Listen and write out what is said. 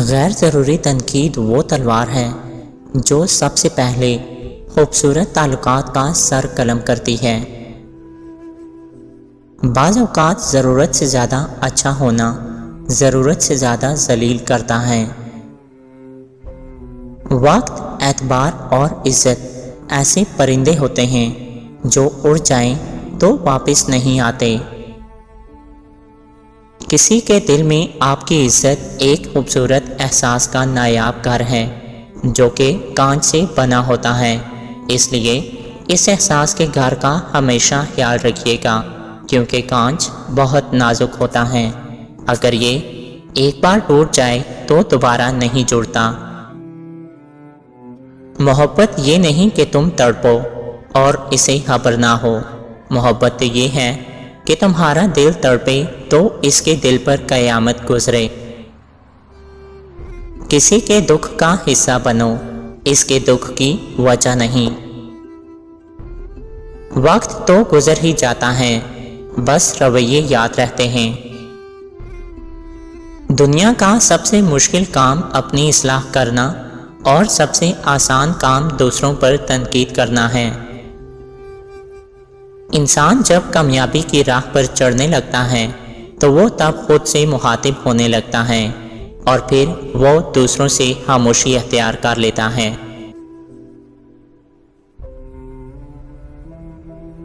غیر ضروری تنقید وہ تلوار ہے جو سب سے پہلے خوبصورت تعلقات کا سر قلم کرتی ہے۔ بعض اوقات ضرورت سے زیادہ اچھا ہونا ضرورت سے زیادہ ذلیل کرتا ہے۔ وقت، اعتبار اور عزت ایسے پرندے ہوتے ہیں جو اڑ جائیں تو واپس نہیں آتے۔ کسی کے دل میں آپ کی عزت ایک خوبصورت احساس کا نایاب گھر ہے جو کہ کانچ سے بنا ہوتا ہے، اس لیے اس احساس کے گھر کا ہمیشہ خیال رکھیے گا کیونکہ کانچ بہت نازک ہوتا ہے، اگر یہ ایک بار ٹوٹ جائے تو دوبارہ نہیں جڑتا۔ محبت یہ نہیں کہ تم تڑپو اور اسے خبر نہ ہو، محبت یہ ہے کہ تمہارا دل تڑپے تو اس کے دل پر قیامت گزرے۔ کسی کے دکھ کا حصہ بنو، اس کے دکھ کی وجہ نہیں۔ وقت تو گزر ہی جاتا ہے، بس رویے یاد رہتے ہیں۔ دنیا کا سب سے مشکل کام اپنی اصلاح کرنا اور سب سے آسان کام دوسروں پر تنقید کرنا ہے۔ انسان جب کامیابی کی راہ پر چڑھنے لگتا ہے تو وہ تب خود سے مخاطب ہونے لگتا ہے اور پھر وہ دوسروں سے خاموشی اختیار کر لیتا ہے۔